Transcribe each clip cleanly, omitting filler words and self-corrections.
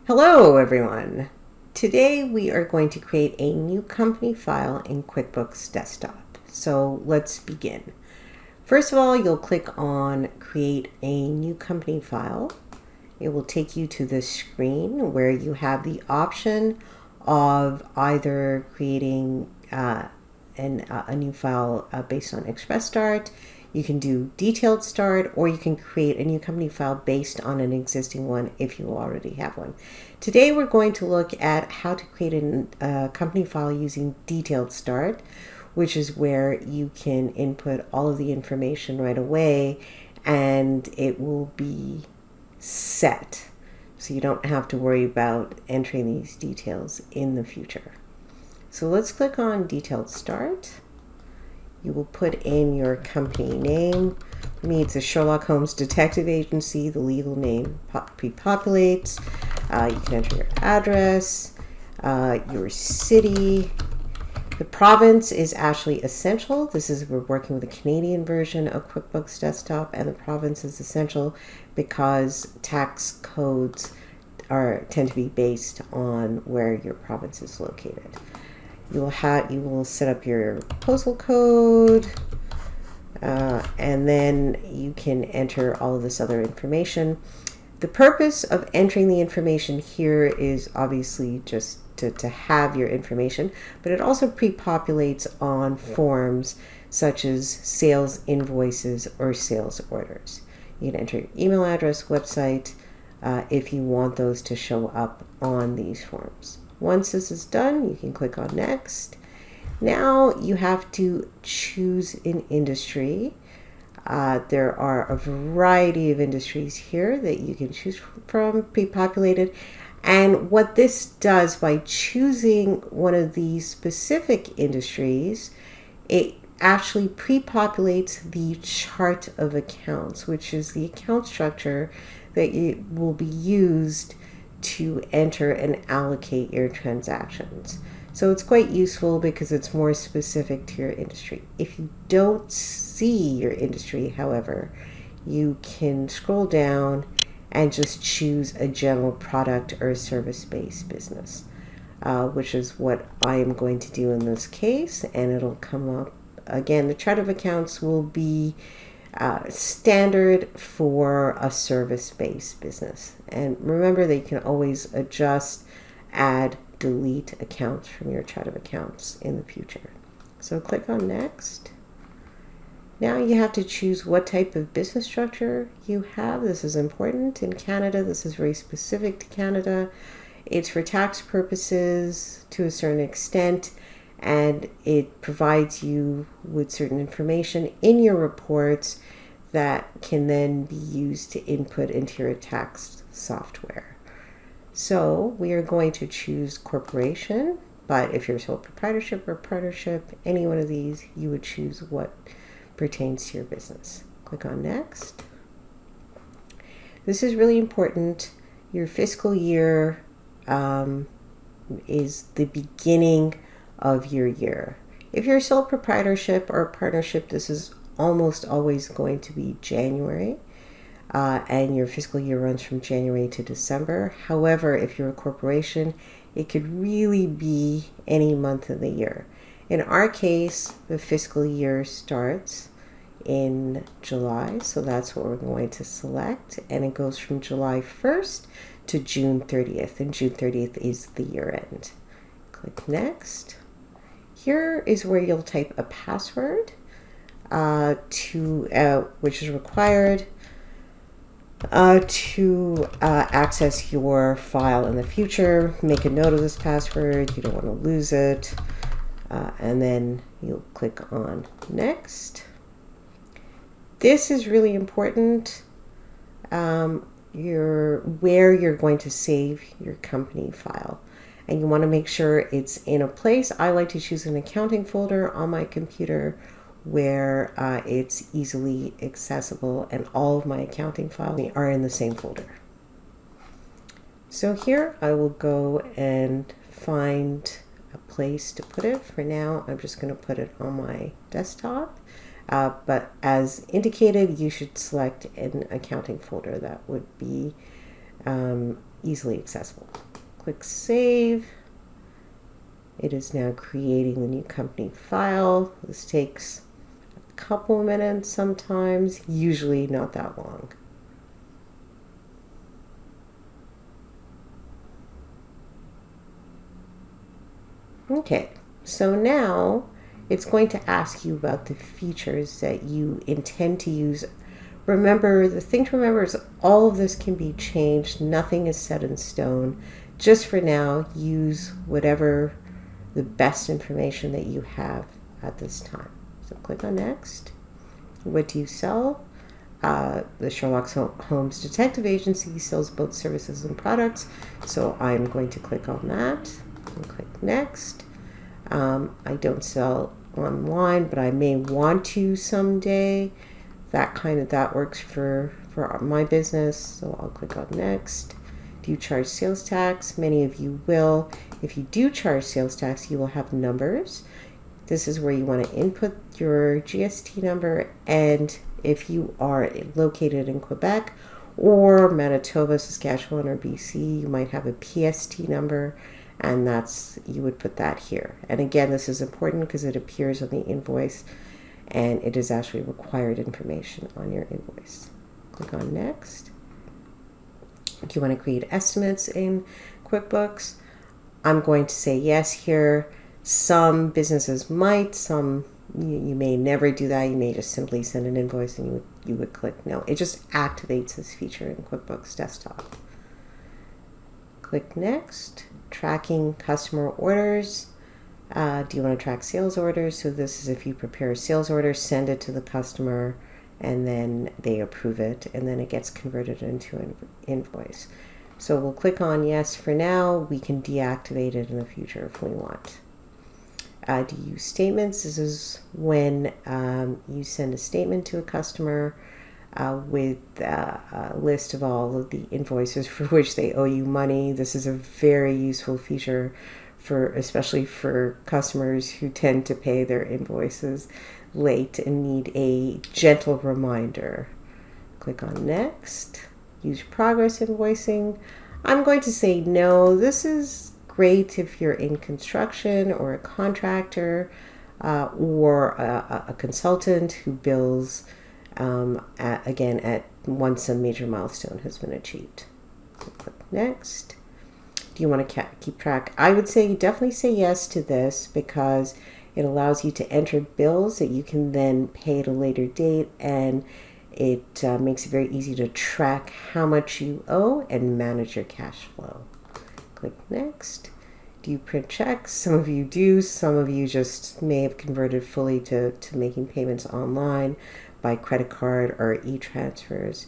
Hello everyone! Today we are going to create a new company file in QuickBooks Desktop. So let's begin. First of all, you'll click on Create a New Company File. It will take you to the screen where you have the option of either creating a new file based on Express Start. You can do detailed start, or you can create a new company file based on an existing one if you already have one. Today we're going to look at how to create a company file using detailed start, which is where you can input all of the information right away and it will be set. So you don't have to worry about entering these details in the future. So let's click on detailed start. You will put in your company name. For me, it's a Sherlock Holmes Detective Agency. The legal name pre-populates. You can enter your address, your city. The province is actually essential. We're working with the Canadian version of QuickBooks Desktop, and the province is essential because tax codes tend to be based on where your province is located. You will set up your postal code, and then you can enter all of this other information. The purpose of entering the information here is obviously just to have your information, but it also pre-populates on forms such as sales invoices or sales orders. You can enter your email address, website, if you want those to show up on these forms. Once this is done, you can click on Next. Now you have to choose an industry. There are a variety of industries here that you can choose from, pre-populated. And what this does, by choosing one of these specific industries, it actually pre-populates the chart of accounts, which is the account structure that it will be used to enter and allocate your transactions. So it's quite useful because it's more specific to your industry. If you don't see your industry, however, you can scroll down and just choose a general product or service-based business, which is what I am going to do in this case, and it'll come up. Again, the chart of accounts will be standard for a service-based business. And remember that you can always adjust, add, delete accounts from your chart of accounts in the future. So click on Next. Now you have to choose what type of business structure you have. This is important. In Canada, this is very specific to Canada. It's for tax purposes to a certain extent, and it provides you with certain information in your reports that can then be used to input into your tax software. So we are going to choose corporation, but if you're sole proprietorship or partnership, any one of these, you would choose what pertains to your business. Click on Next. This is really important. Your fiscal year is the beginning of your year. If you're a sole proprietorship or partnership, this is almost always going to be January, and your fiscal year runs from January to December. However, if you're a corporation, it could really be any month of the year. In our case, the fiscal year starts in July, so that's what we're going to select, and it goes from July 1st to June 30th, and June 30th is the year end. Click Next. Here is where you'll type a password which is required to access your file in the future. Make a note of this password. You don't want to lose it. And then you'll click on Next. This is really important. Where you're going to save your company file. And you want to make sure it's in a place. I like to choose an accounting folder on my computer where it's easily accessible, and all of my accounting files are in the same folder. So here I will go and find a place to put it. For now, I'm just going to put it on my desktop. But as indicated, you should select an accounting folder that would be easily accessible. Click Save. It is now creating the new company file. This takes a couple of minutes sometimes, usually not that long. Okay, so now it's going to ask you about the features that you intend to use. Remember, the thing to remember is all of this can be changed. Nothing is set in stone. Just for now, use whatever the best information that you have at this time. So click on Next. What do you sell? The Sherlock Holmes Detective Agency sells both services and products. So I'm going to click on that and click Next. I don't sell online, but I may want to someday. That works for my business. So I'll click on Next. Do you charge sales tax? Many of you will. If you do charge sales tax, you will have numbers. This is where you want to input your GST number, and if you are located in Quebec or Manitoba, Saskatchewan, or BC, you might have a PST number, and you would put that here. And again, this is important because it appears on the invoice, and it is actually required information on your invoice. Click on Next. Do you want to create estimates in QuickBooks? I'm going to say yes here. Some businesses might, some you may never do that. You may just simply send an invoice and you would click no. It just activates this feature in QuickBooks Desktop. Click Next. Tracking customer orders. Do you want to track sales orders? So this is if you prepare a sales order, send it to the customer, and then they approve it, and then it gets converted into an invoice. So we'll click on yes for now. We can deactivate it in the future if we want. Do you use statements? This is when you send a statement to a customer with a list of all of the invoices for which they owe you money. This is a very useful feature especially for customers who tend to pay their invoices late and need a gentle reminder. Click on Next. Use progress invoicing. I'm going to say no. This is great if you're in construction or a contractor or a consultant who bills at once a major milestone has been achieved. So click Next. Do you want to keep track? I would say definitely say yes to this because it allows you to enter bills that you can then pay at a later date, and it makes it very easy to track how much you owe and manage your cash flow. Click Next. Do you print checks? Some of you do. Some of you just may have converted fully to making payments online by credit card or e-transfers.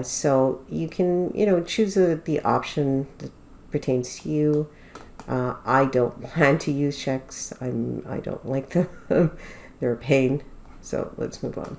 So you can choose the option that pertains to you. I don't plan to use checks. I don't like them. They're a pain. So let's move on.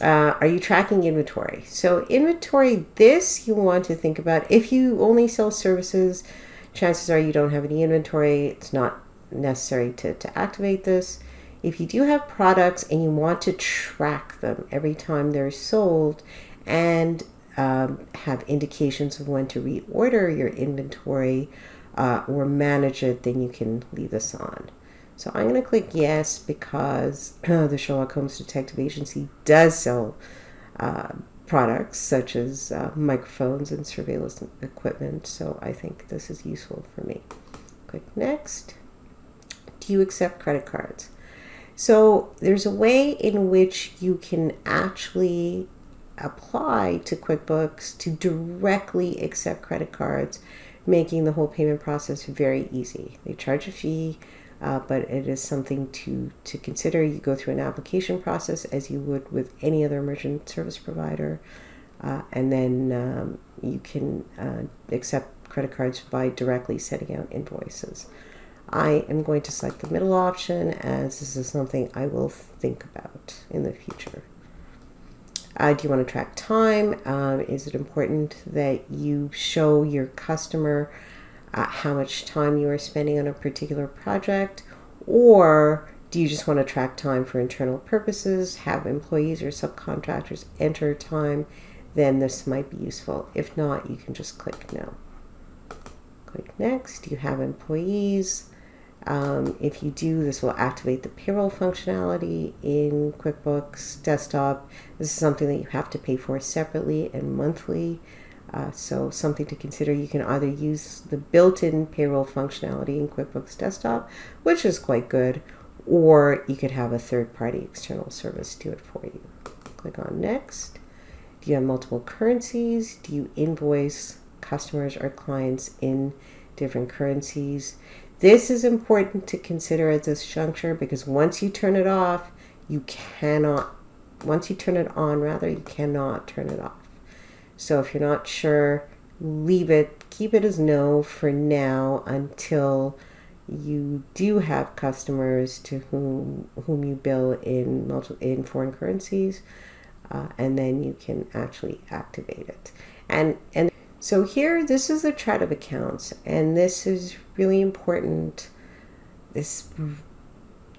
Are you tracking inventory? So inventory, this you want to think about. If you only sell services, chances are you don't have any inventory. It's not necessary to activate this. If you do have products and you want to track them every time they're sold and have indications of when to reorder your inventory or manage it, then you can leave this on. So I'm going to click yes because the Sherlock Holmes Detective Agency does sell products such as microphones and surveillance equipment. So I think this is useful for me. Click Next. Do you accept credit cards? So there's a way in which you can actually apply to QuickBooks to directly accept credit cards, making the whole payment process very easy. They charge a fee, but it is something to consider. You go through an application process as you would with any other merchant service provider, and then you can accept credit cards by directly sending out invoices. I am going to select the middle option as this is something I will think about in the future. Do you want to track time? Is it important that you show your customer how much time you are spending on a particular project? Or do you just want to track time for internal purposes, have employees or subcontractors enter time then this might be useful. If not, you can just click no. Click next. You have employees. If you do, this will activate the payroll functionality in QuickBooks Desktop. This is something that you have to pay for separately and monthly. So something to consider. You can either use the built-in payroll functionality in QuickBooks Desktop, which is quite good, or you could have a third-party external service do it for you. Click on next. Do you have multiple currencies? Do you invoice customers or clients in different currencies? This is important to consider at this juncture, because once you turn it off, once you turn it on rather, you cannot turn it off. So if you're not sure, leave it, keep it as no for now until you do have customers to whom you bill in foreign currencies, and then you can actually activate it. And so here, this is the chart of accounts, and this is really important. This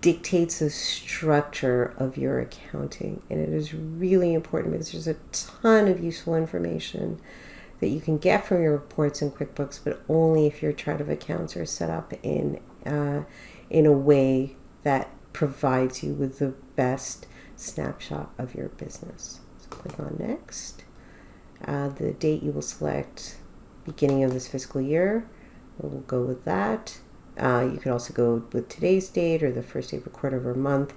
dictates the structure of your accounting, and it is really important because there's a ton of useful information that you can get from your reports in QuickBooks, but only if your chart of accounts are set up in a way that provides you with the best snapshot of your business. So click on next. The date you will select, beginning of this fiscal year. We'll go with that. You could also go with today's date or the first day of a quarter of a month.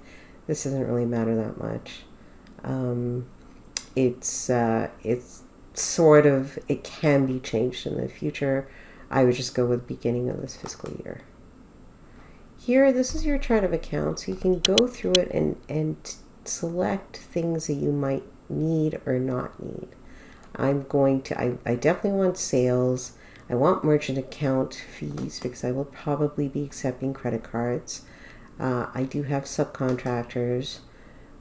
This doesn't really matter that much. It's sort of, it can be changed in the future. I would just go with beginning of this fiscal year. Here, this is your chart of accounts. You can go through it and select things that you might need or not need. I definitely want sales. I want merchant account fees because I will probably be accepting credit cards. I do have subcontractors.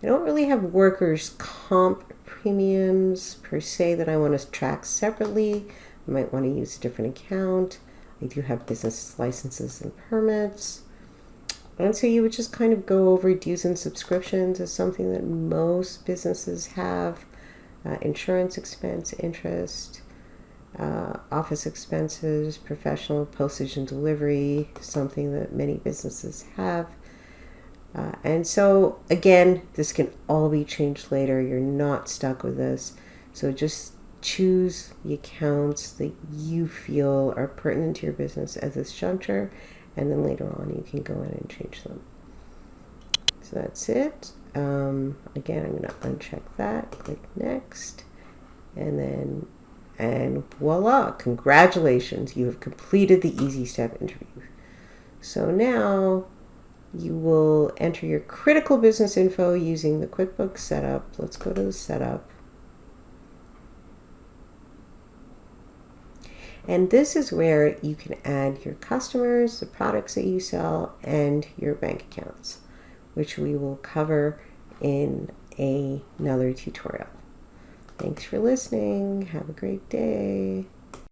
I don't really have workers' comp premiums per se that I want to track separately. I might want to use a different account. I do have business licenses and permits. And so you would just kind of go over dues and subscriptions as something that most businesses have. Insurance expense, interest, office expenses, professional postage and delivery, something that many businesses have. And so again, this can all be changed later. You're not stuck with this. So just choose the accounts that you feel are pertinent to your business at this juncture, and then later on you can go in and change them. So that's it. Again, I'm going to uncheck that, click next, and voila, congratulations, you have completed the Easy Step interview. So now you will enter your critical business info using the QuickBooks setup. Let's go to the setup. And this is where you can add your customers, the products that you sell, and your bank accounts, which we will cover in another tutorial. Thanks for listening. Have a great day.